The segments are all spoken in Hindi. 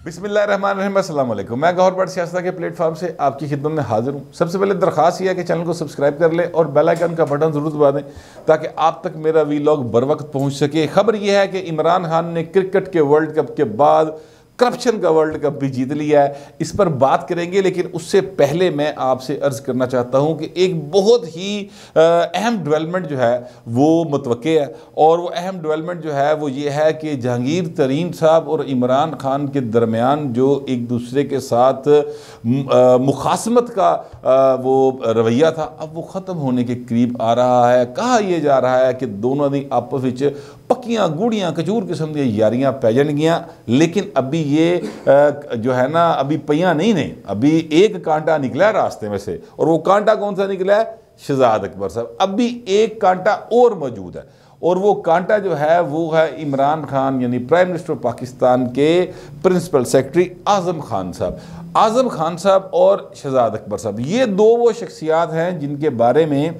बिस्मिल्लाहिर्रहमानिर्रहीम, अस्सलाम वालेकुम। मैं गौहर बट सियासत के प्लेटफॉर्म से आपकी खिदमत में हाजिर हूँ। सबसे पहले दरख्वास्त यह है कि चैनल को सब्सक्राइब कर ले और बेल आइकन का बटन ज़रूर दबा दें ताकि आप तक मेरा वीलॉग बर वक्त पहुँच सके। खबर यह है कि इमरान खान ने क्रिकेट के वर्ल्ड कप के बाद करप्शन का वर्ल्ड कप भी जीत लिया है। इस पर बात करेंगे, लेकिन उससे पहले मैं आपसे अर्ज़ करना चाहता हूं कि एक बहुत ही अहम डेवलपमेंट जो है वो मुतवक्के है, और वो अहम डेवलपमेंट जो है वो ये है कि जहांगीर तरीन साहब और इमरान खान के दरमियान जो एक दूसरे के साथ मुखासमत का वो रवैया था, अब वो ख़त्म होने के करीब आ रहा है। कहा यह जा रहा है कि दोनों दी आपस विच पक्कियां गूढ़ियां खजूर किस्म दी यारियां पै जाणगियां, लेकिन अभी ये जो है ना अभी पहियां नहीं ने, अभी एक कांटा निकला है रास्ते में से, और वो कांटा कौन सा निकला है? शहजाद अकबर साहब। अभी एक कांटा और मौजूद है, और वो कांटा जो है वो है इमरान खान यानी प्राइम मिनिस्टर पाकिस्तान के प्रिंसिपल सेक्रेटरी आज़म खान साहब। आज़म खान साहब और शहजाद अकबर साहब, ये दो वो शख्सियात हैं जिनके बारे में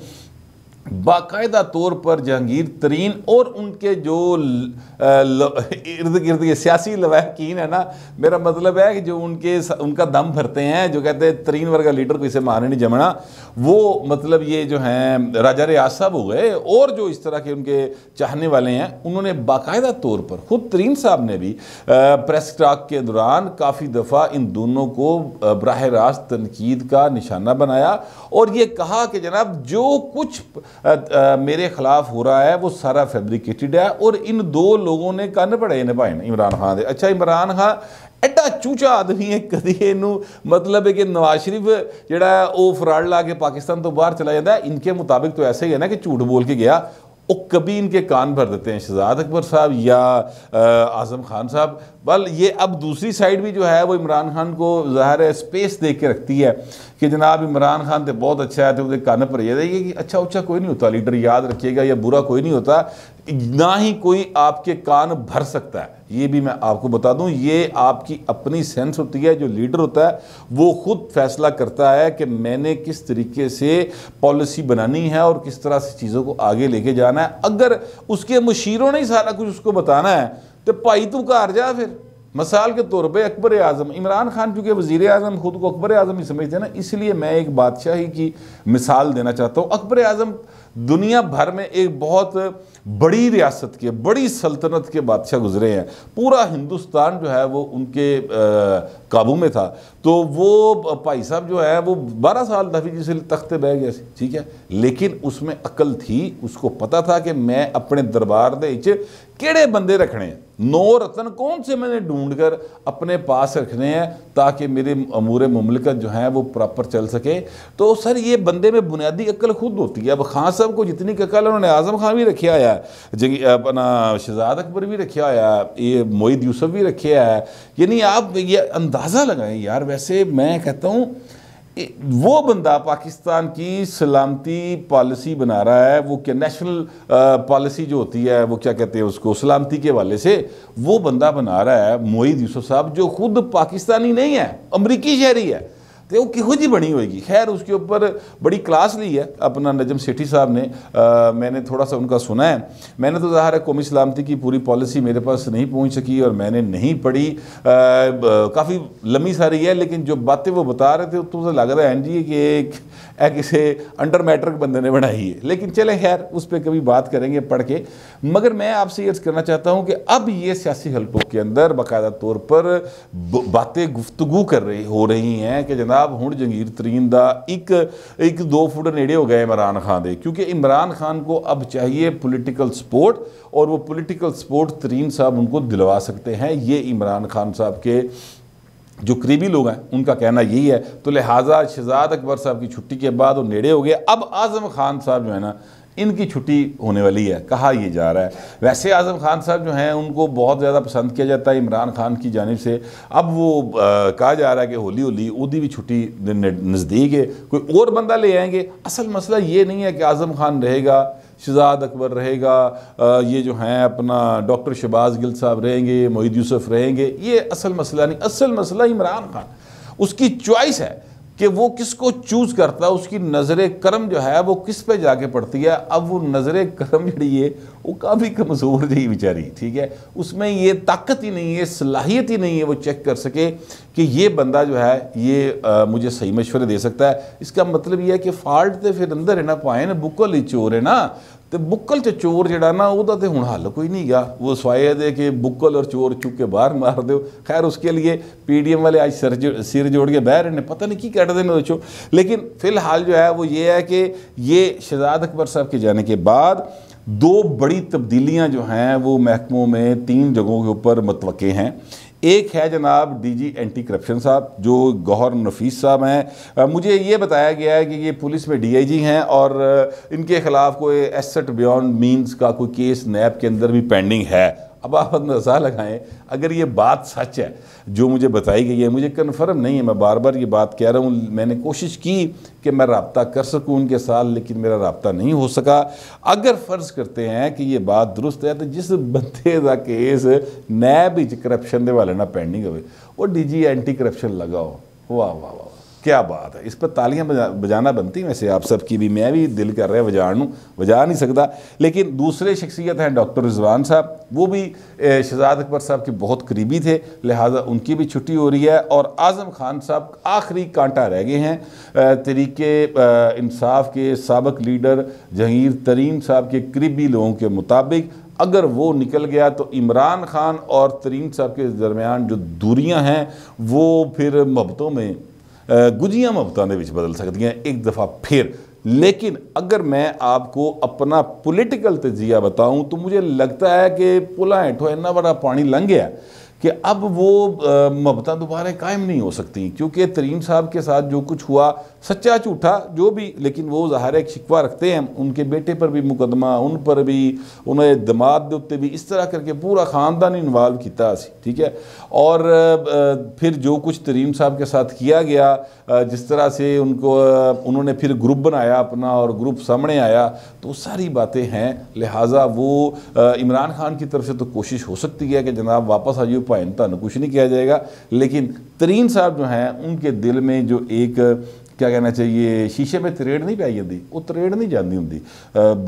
बाकायदा तौर पर जहांगीर तरीन और उनके जो इर्द गिर्द के सियासी लवाहकीन है ना, मेरा मतलब है कि जो उनका दम भरते हैं, जो कहते हैं तरीन वर्गा लीडर को इसे मारने नहीं जमना, वो मतलब ये जो हैं राजा रियाज साहब हो गए, और जो इस तरह के उनके चाहने वाले हैं, उन्होंने बाकायदा तौर पर खुद तरीन साहब ने भी प्रेस टॉक के दौरान काफ़ी दफ़ा इन दोनों को बराह रास्त तनकीद का निशाना बनाया और ये कहा कि जनाब जो कुछ मेरे खिलाफ हो रहा है वो सारा फैब्रिकेटेड है, और इन दो लोगों ने कन्न पड़े निभाए इमरान खान दे। अच्छा, इमरान खान एडा चूचा आदमी है, कदी इनू मतलब है कि नवाज शरीफ जड़ा वो फराड ला के पाकिस्तान तो बाहर चला जाता है, इनके मुताबिक तो ऐसे ही है ना कि झूठ बोल के गया, वो कभी इनके कान भर देते हैं शहजाद अकबर साहब या आज़म खान साहब। बल ये अब दूसरी साइड भी जो है वो इमरान खान को ज़ाहिर है स्पेस दे के रखती है कि जनाब इमरान खान तो बहुत अच्छा है, तो उसके कान पर ये कि अच्छा उच्चा कोई नहीं होता लीडर, याद रखिएगा, या बुरा कोई नहीं होता, ना ही कोई आपके कान भर सकता है। ये भी मैं आपको बता दूं, ये आपकी अपनी सेंस होती है। जो लीडर होता है वो खुद फैसला करता है कि मैंने किस तरीके से पॉलिसी बनानी है और किस तरह से चीज़ों को आगे लेके जाना है। अगर उसके मुशीरों ने ही सारा कुछ उसको बताना है तो भाई तू घर जा। फिर मिसाल के तौर पे अकबर आज़म, इमरान खान चूँकि वज़ीर आज़म खुद को अकबर आज़म ही समझते हैं ना, इसलिए मैं एक बादशाही की मिसाल देना चाहता हूँ। अकबर आज़म दुनिया भर में एक बहुत बड़ी रियासत के, बड़ी सल्तनत के बादशाह गुजरे हैं। पूरा हिंदुस्तान जो है वो उनके काबू में था। तो वो भाई साहब जो है वो 12 साल दफी जिसे तख्ते बह गए, ठीक है, लेकिन उसमें अकल थी, उसको पता था कि मैं अपने दरबार दे केड़े बंदे रखने हैं, 9 रतन कौन से मैंने ढूंढ कर अपने पास रखने हैं ताकि मेरे अमूर मुमलिकत जो हैं वो प्रॉपर चल सके। तो सर ये बंदे में बुनियादी अक्ल खुद होती है। अब खान साहब को जितनी अक्ल उन्होंने आज़म खान भी रखा है, अपना शहजाद अकबर भी रखा है, ये मोईद यूसुफ भी रखा है, यानी आप ये अंदाज़ा लगाएं यार। वैसे मैं कहता हूँ वो बंदा पाकिस्तान की सलामती पॉलिसी बना रहा है, वो क्या नेशनल पॉलिसी जो होती है वो क्या कहते हैं उसको, सलामती के हवाले से वो बंदा बना रहा है मोईद यूसुफ साहब, जो खुद पाकिस्तानी नहीं है, अमरीकी शहरी है। तो वो किहो जी बनी होगी। खैर उसके ऊपर बड़ी क्लास ली है अपना नजम सेठी साहब ने, मैंने थोड़ा सा उनका सुना है। मैंने तो ज़ाहिर है कौमी सलामती की पूरी पॉलिसी मेरे पास नहीं पहुंच सकी और मैंने नहीं पढ़ी, काफ़ी लंबी सारी है, लेकिन जो बातें वो बता रहे थे तो लग रहा है जी कि एक किसी अंडर मैट्रिक बंदे ने बनाई है। लेकिन चले खैर उस पर कभी बात करेंगे पढ़ के। मगर मैं आपसे ये करना चाहता हूँ कि अब ये सियासी हलकों के अंदर बाकायदा तौर पर बातें गुफ्तगू हो रही हैं कि जनाब हुण जहांगीर तरीन दा एक 2 फुट नेड़े हो गए इमरान खान दे, क्योंकि इमरान खान को अब चाहिए पॉलिटिकल सपोर्ट, और वो पॉलिटिकल सपोर्ट तरीन साहब उनको दिलवा सकते हैं। ये इमरान खान साहब के जो करीबी लोग हैं उनका कहना यही है। तो लिहाजा शहजाद अकबर साहब की छुट्टी के बाद वो नेड़े हो गए। अब आज़म खान साहब जो है ना, इनकी छुट्टी होने वाली है, कहा यह जा रहा है। वैसे आज़म खान साहब जो हैं उनको बहुत ज़्यादा पसंद किया जाता है इमरान खान की जानिब से। अब वो कहा जा रहा है कि होली होली उदी भी छुट्टी नज़दीक है, कोई और बंदा ले आएंगे। असल मसला ये नहीं है कि आज़म खान रहेगा, शहजाद अकबर रहेगा, ये जो हैं अपना डॉक्टर शहबाज गिल साहब रहेंगे, मोईद यूसुफ रहेंगे, ये असल मसला नहीं। असल मसला इमरान खान, उसकी चॉइस है। कि वो किसको चूज करता है, उसकी नजर करम जो है वो किस पे जाके पड़ती है। अब वो नजर करम जी है वो काफ़ी कमज़ोर जी बेचारी, ठीक है, उसमें ये ताकत ही नहीं है, सलाहियत ही नहीं है वो चेक कर सके कि ये बंदा जो है ये मुझे सही मशवरे दे सकता है। इसका मतलब ये है कि फॉल्ट तो फिर अंदर है ना, पाए ना बुक्कल ही चोर है ना, तो बुक्कल च चोर जड़ा ना वह तो हुण हल कोई नहीं गा, वो स्वाए दे कि बुक्कल और चोर चुक के बाहर मार दो। खैर उसके लिए PDM वाले आज सिर जोड़ के बह रहे हैं, पता नहीं की कट देने चो। लेकिन फ़िलहाल जो है वो ये है कि ये शहजाद अकबर साहब के जाने के बाद 2 बड़ी तब्दीलियाँ जो हैं वो महकमों में 3 जगहों के ऊपर मुतवक्के हैं। एक है जनाब DG एंटी करप्शन साहब जो गौहर नफीस साहब हैं। मुझे ये बताया गया है कि ये पुलिस में DIG हैं और इनके ख़िलाफ़ कोई एसेट बियॉन्ड मीन्स का कोई केस नैब के अंदर भी पेंडिंग है। अब आप अंदाज़ा लगाएं, अगर ये बात सच है जो मुझे बताई गई है, मुझे कन्फर्म नहीं है, मैं बार बार ये बात कह रहा हूँ, मैंने कोशिश की कि मैं रब्ता कर सकूँ उनके साथ, लेकिन मेरा रब्ता नहीं हो सका। अगर फ़र्ज़ करते हैं कि ये बात दुरुस्त है तो जिस बंदे का केस नैब करप्शन के वाले ना पेंडिंग हो वो DG एंटी करप्शन लगाओ, वाह वाह वाह, क्या बात है। इस पर तालियां बजाना बनती हैं वैसे आप सब की भी, मैं भी दिल कर रहा है बजा नहीं सकता। लेकिन दूसरे शख्सियत हैं डॉक्टर रिजवान साहब, वो भी शहजाद अकबर साहब के बहुत करीबी थे, लिहाजा उनकी भी छुट्टी हो रही है। और आज़म खान साहब आखिरी कांटा रह गए हैं। तरीके इंसाफ के साबिक लीडर जहांगीर तरीन साहब के करीबी लोगों के मुताबिक अगर वो निकल गया तो इमरान खान और तरीन साहब के दरमियान जो दूरियां हैं वो फिर मोहब्बतों में गुजियां मोहब्बतां दे विच बदल सकदियां एक दफ़ा फिर। लेकिन अगर मैं आपको अपना पॉलिटिकल तजिया बताऊं तो मुझे लगता है कि पुला हेठों इतना बड़ा पानी लंघ गया कि अब वो मोहब्बतां दोबारा कायम नहीं हो सकती, क्योंकि तरीन साहब के साथ जो कुछ हुआ सच्चा झूठा जो भी, लेकिन वो ज़ाहिर एक शिकवा रखते हैं, उनके बेटे पर भी मुकदमा, उन पर भी, उन्हें दमाद के उत्ते भी, इस तरह करके पूरा ख़ानदान इन्वॉल्व किया, ठीक है। और फिर जो कुछ तरीन साहब के साथ किया गया, जिस तरह से उन्होंने फिर ग्रुप बनाया अपना और ग्रुप सामने आया, तो सारी बातें हैं। लिहाजा वो इमरान खान की तरफ से तो कोशिश हो सकती है कि जनाब वापस आ जाओ भाई, तुहानू कुछ नहीं किया जाएगा, लेकिन तरीन साहब जो हैं उनके दिल में जो एक क्या कहना चाहिए शीशे में तरेड़ नहीं पाई जाती, वो तरेड़ नहीं जाती होंगी,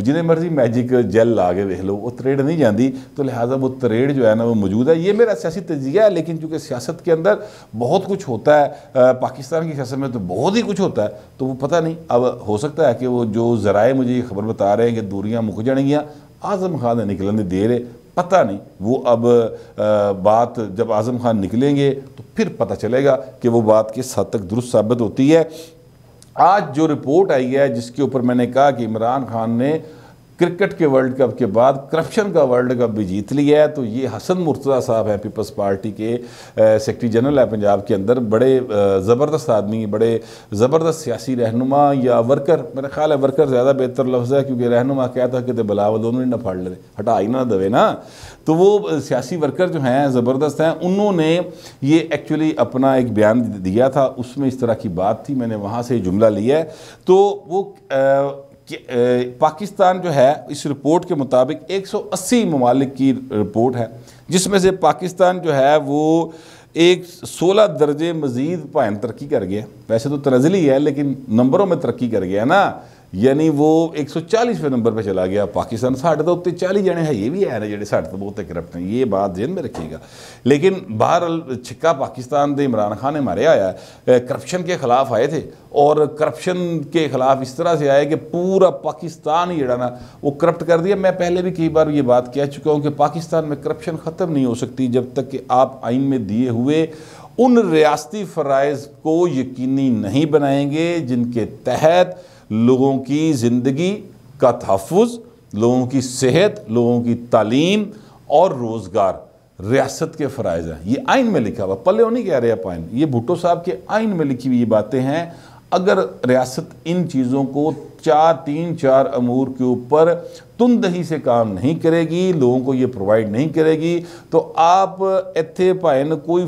जिन्हें मर्जी मैजिक जेल ला के देख लो वो तरेड़ नहीं जाती। तो लिहाजा वो तरेड़ जो है ना वो मौजूद है। ये मेरा सियासी तजिया है, लेकिन चूँकि सियासत के अंदर बहुत कुछ होता है, पाकिस्तान की सियासत में तो बहुत ही कुछ होता है, तो वो पता नहीं, अब हो सकता है कि वो जो ज़राए मुझे ये खबर बता रहे हैं कि दूरियाँ मुक जाएंगियाँ, आज़म खान निकलने देर है, पता नहीं। वो अब बात जब आज़म खान निकलेंगे तो फिर पता चलेगा कि वो बात किस हद तक दुरुस्त साबित होती है। आज जो रिपोर्ट आई है जिसके ऊपर मैंने कहा कि इमरान खान ने क्रिकेट के वर्ल्ड कप के बाद करप्शन का वर्ल्ड कप भी जीत लिया है, तो ये हसन मुर्तज़ा साहब हैं, पीपल्स पार्टी के सेक्रेटरी जनरल है पंजाब के अंदर, बड़े ज़बरदस्त आदमी, बड़े ज़बरदस्त सियासी रहनुमा या वर्कर, मेरा ख्याल है वर्कर ज़्यादा बेहतर लफ्ज़ है, क्योंकि रहनुमा कहता कि बिलावल दोनों ही ना फाड़ ले, हटा ही ना दवे ना। तो वो सियासी वर्कर जो हैं ज़बरदस्त हैं, उन्होंने ये एक्चुअली अपना एक बयान दिया था, उसमें इस तरह की बात थी, मैंने वहाँ से जुमला लिया है। तो वो पाकिस्तान जो है इस रिपोर्ट के मुताबिक 180 ममालिक की रिपोर्ट है, जिसमें से पाकिस्तान जो है वो एक 16 दर्जे मज़ीद भान तरक्की कर गया। वैसे तो तनज़ली है लेकिन नंबरों में तरक्की कर गया ना, यानी वो 140वें नंबर पर चला गया पाकिस्तान। साढ़े तो उत्ते 40 जने है ये भी है ना जेडे साढ़े तो बहुत करप्ट हैं, ये बात ध्यान में रखिएगा। लेकिन बहरहाल छिक्का पाकिस्तान दे इमरान खान ने मारे आया, करप्शन के ख़िलाफ़ आए थे और करप्शन के ख़िलाफ़ इस तरह से आए कि पूरा पाकिस्तान ही जड़ा ना वो करप्ट कर दिया। मैं पहले भी कई बार ये बात कह चुका हूँ कि पाकिस्तान में करप्शन ख़त्म नहीं हो सकती जब तक कि आप आइन में दिए हुए उन रियासती फ़राइज़ को यकीनी नहीं बनाएंगे जिनके तहत लोगों की ज़िंदगी का तहफ़्फ़ुज़, लोगों की सेहत, लोगों की तालीम और रोज़गार रियासत के फ़राइज़ हैं। ये आइन में लिखा हुआ, पल्ले नहीं कह रहे आप आइन, ये भुट्टो साहब के आइन में लिखी हुई ये बातें हैं। अगर रियासत इन चीज़ों को 3-4 अमूर के ऊपर तुंदही से काम नहीं करेगी, लोगों को ये प्रोवाइड नहीं करेगी, तो आप इत्थे भाएं कोई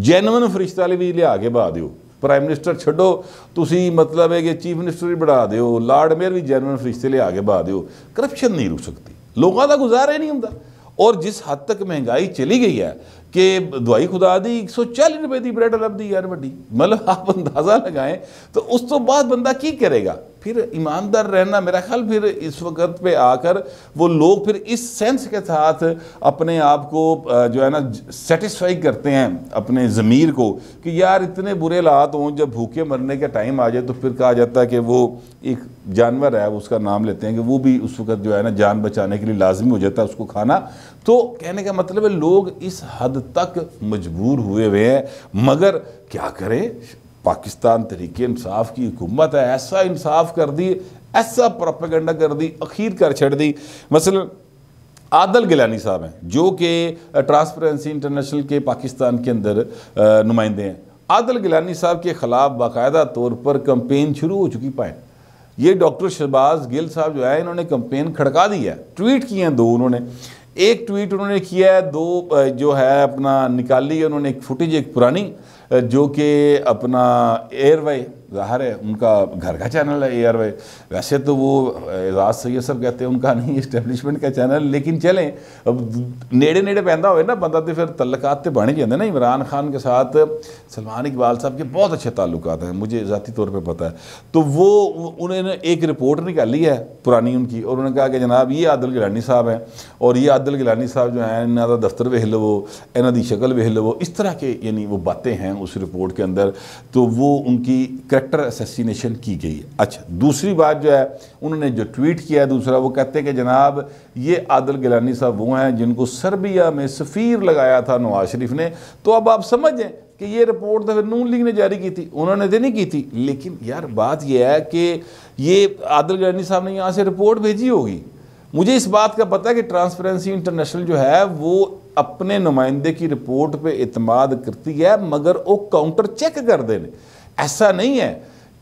जेनवन फरिश्ता भी लिया के बहा दो, प्राइम मिनिस्टर छड्डो, तुसी मतलब है कि चीफ मिनिस्टर भी बढ़ा दो, लॉर्ड मेयर भी जेनवन फरिश्ते लिया के बहा दो, करप्शन नहीं रुक सकती, लोगों का गुजारा ही नहीं होंदा। और जिस हद तक महंगाई चली गई है कि दवाई खुदा दी 140 रुपए की ब्रेड लभदी यार वड्डी, मतलब आप अंदाज़ा लगाएं। तो उस तो बाद बंदा की करेगा? फिर ईमानदार रहना, मेरा ख्याल फिर इस वक्त पे आकर वो लोग फिर इस सेंस के साथ अपने आप को जो है ना सेटिस्फाई करते हैं अपने ज़मीर को कि यार इतने बुरे हालात हों, जब भूखे मरने का टाइम आ जाए तो फिर कहा जाता है कि वो एक जानवर है, उसका नाम लेते हैं कि वो भी उस वक्त जो है ना जान बचाने के लिए लाजमी हो जाता है उसको खाना। तो कहने का मतलब है लोग इस हद तक मजबूर हुए हुए हैं, मगर क्या करें, पाकिस्तान तहरीक इंसाफ की हुकूमत है, ऐसा इंसाफ कर दी, ऐसा प्रोपेगेंडा कर दी, अखीर कर छड़ दी। मसलन आदिल गिलानी साहब हैं जो कि ट्रांसपेरेंसी इंटरनेशनल के पाकिस्तान के अंदर नुमाइंदे हैं। आदिल गिलानी साहब के ख़िलाफ़ बाकायदा तौर पर कंपेन शुरू हो चुकी पाए। ये डॉक्टर शहबाज गिल साहब जो है इन्होंने कंपेन खड़का दी है, ट्वीट किए हैं 2 उन्होंने। एक ट्वीट उन्होंने किया है, 2 जो है अपना निकाली है उन्होंने एक फुटेज, एक पुरानी जो कि अपना एयरवे, ज़ाहिर है उनका घर का चैनल है एयरवे, वैसे तो वो एजाज सैयद साहब कहते हैं उनका नहीं, इस्टेब्लिशमेंट का चैनल, लेकिन चलें अब नेड़े नेड़े पैदा हुए ना बंदा तो फिर तल्लुकात तो बन जाते ना। इमरान खान के साथ सलमान इकबाल साहब के बहुत अच्छे ताल्लुकात हैं, मुझे ज़ाती तौर पर पता है। तो वो उन्होंने एक रिपोर्ट निकाली है पुरानी उनकी, और उन्होंने कहा कि जनाब ये आदिल गिलानी साहब हैं, और ये आदिल गिलानी साहब जो हैं इन्हों का दफ्तर वेख लवो, इन्हों की शक्ल वेख लवो, इस तरह के यानी वो बातें हैं उस रिपोर्ट के अंदर। तो वो उनकी कैरेक्टर असैसिनेशन की गई है। अच्छा, दूसरी बात जो है उन्होंने जो ट्वीट किया है दूसरा, वो कहते हैं कि जनाब ये आदिल गिलानी साहब वो हैं जिनको सर्बिया में सफ़ीर लगाया था नवाज शरीफ ने। तो अब आप समझें कि ये रिपोर्ट तो फिर नून लीग ने जारी की थी, उन्होंने तो नहीं की थी, लेकिन यार बात यह है कि ये आदिल गिलानी साहब ने यहाँ से रिपोर्ट भेजी होगी। मुझे इस बात का पता है कि ट्रांसपेरेंसी इंटरनेशनल जो है वो अपने नुमाइंदे की रिपोर्ट पे इतमाद करती है, मगर वो काउंटर चेक कर देने। ऐसा नहीं है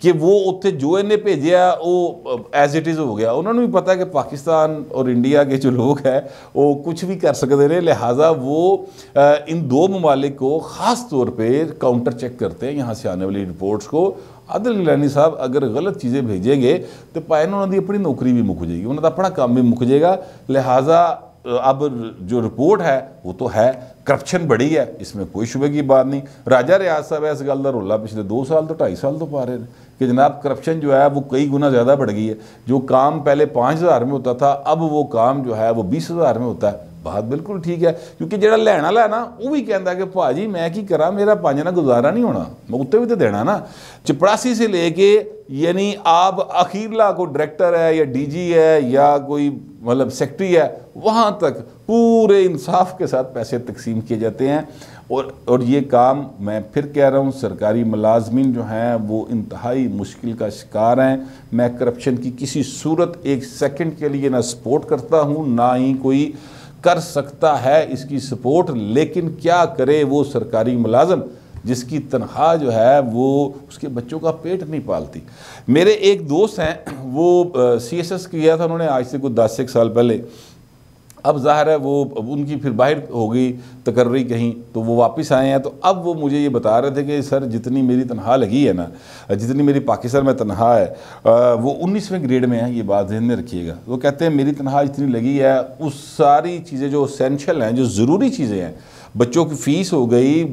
कि वो उत्थे जो इन्हें भेजा वो एज इट इज़ हो गया। उन्होंने भी पता है कि पाकिस्तान और इंडिया के जो लोग हैं वो कुछ भी कर सकते हैं, लिहाजा वो इन 2 ममालिक को ख़ास तौर पर काउंटर चेक करते हैं यहाँ से आने वाली रिपोर्ट्स को। आदिल गिलानी साहब अगर गलत चीज़ें भेजेंगे तो पाए उन्होंने अपनी नौकरी भी मुक जाएगी, उन्होंने अपना काम भी मुक जाएगा। लिहाजा अब जो रिपोर्ट है वो तो है, करप्शन बड़ी है, इसमें कोई शुबे की बात नहीं। राजा रियाज साहब इस गल का रोला पिछले 2 साल तो 2.5 साल तो पा रहे हैं कि जनाब करप्शन जो है वो कई गुना ज़्यादा बढ़ गई है। जो काम पहले 5,000 में होता था अब वो काम जो है वो 20,000 में होता है। बात बिल्कुल ठीक है, क्योंकि जो लैन वाला है ना वो भी कहता है कि भाजी मैं की करा, मेरा 5 ना गुजारा नहीं होना, मैं उत्ते भी तो देना ना। चपरासी से लेके यानी आप अखीरला को डायरेक्टर है या डीजी है या कोई मतलब सेक्रेटरी है, वहाँ तक पूरे इंसाफ के साथ पैसे तकसीम किए जाते हैं। और ये काम मैं फिर कह रहा हूँ, सरकारी मुलाजमीन जो हैं वो इंतहाई मुश्किल का शिकार हैं। मैं करप्शन की किसी सूरत 1 सेकंड के लिए ना सपोर्ट करता हूँ, ना ही कोई कर सकता है इसकी सपोर्ट, लेकिन क्या करे वो सरकारी मुलाजम जिसकी तनख्वाह जो है वो उसके बच्चों का पेट नहीं पालती। मेरे एक दोस्त हैं वो CSS किया था उन्होंने आज से कुछ 10 साल पहले। अब ज़ाहिर है वो उनकी फिर बाहर हो गई तकर्री कहीं, तो वो वापस आए हैं। तो अब वो मुझे ये बता रहे थे कि सर जितनी मेरी तनख्वाह लगी है ना, जितनी मेरी पाकिस्तान में तनख्वाह है वो 19वें ग्रेड में है, ये बात ध्यान में रखिएगा। वो कहते हैं मेरी तनख्वाह जितनी लगी है उस सारी चीज़ें जो एसेंशियल हैं, जो ज़रूरी चीज़ें हैं, बच्चों की फ़ीस हो गई,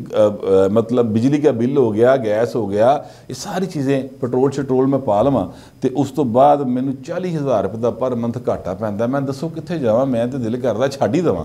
मतलब बिजली का बिल हो गया, गैस हो गया, ये सारी चीज़ें पेट्रोल शट्रोल में पा लवां तो उस तो बाद मैनू 40,000 रुपये का पर मंथ घाटा पैंदा। मैं दसो कित्थे जावां, मैं तो दिल करदा छड्ड ही देवां।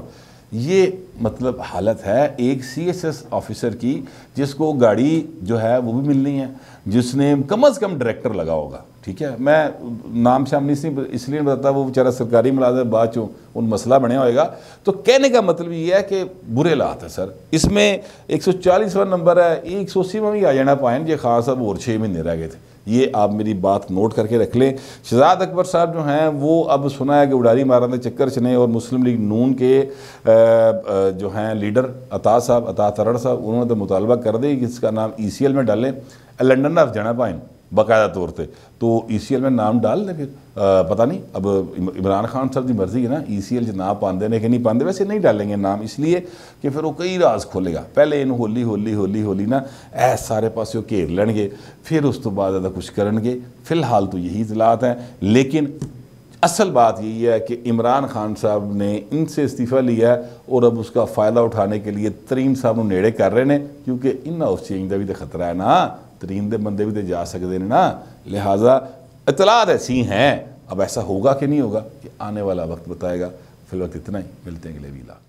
ये मतलब हालत है एक CSS ऑफिसर की, जिसको गाड़ी जो है वो भी मिलनी है, जिसने कम से कम डायरेक्टर लगा होगा। ठीक है, मैं नाम शाम नहीं इसलिए बताता, वो बेचारा सरकारी मुलाजिम बाद चो उन मसला बनया होएगा। तो कहने का मतलब ये है कि बुरे हालात है सर। इसमें 140वां नंबर है, 180वां भी आ जाना पाएँ जे खास साहब और 6 महीने रह गए थे। ये आप मेरी बात नोट करके रख लें। शहजाद अकबर साहब जो हैं वो अब सुना है कि उड़ारी मारने चक्कर चने, और मुस्लिम लीग नून के जो हैं लीडर अता तरड़ साहब, उन्होंने तो मुतालबा कर दी कि इसका नाम ECL में डालें। लंडन आप जाना पाएँ बाकायदा तौर पे, तो ECL में नाम डाल दें। फिर पता नहीं, अब इमरान खान साहब की मर्जी है ना, ECL च ना पाते ने कि नहीं पाते। वैसे नहीं डालेंगे नाम इसलिए कि फिर वो कई राज खोलेगा। पहले इन होली होली होली होली ना ऐ सारे पासों घेर लेंगे, फिर उस तो बाद कुछ करेंगे। फिलहाल तो यही इतलात हैं, लेकिन असल बात यही है कि इमरान खान साहब ने इनसे इस्तीफ़ा लिया और अब उसका फ़ायदा उठाने के लिए तरीन साहब नेड़े कर रहे हैं, क्योंकि इन हाउस चेंज का भी तो खतरा है ना, तरीन दे बंदे भी तो जा सकते हैं ना। लिहाजा इतलात ऐसी हैं, अब ऐसा होगा कि नहीं होगा, कि आने वाला वक्त बताएगा। फिलहाल इतना ही, मिलते हैं अगले वीला।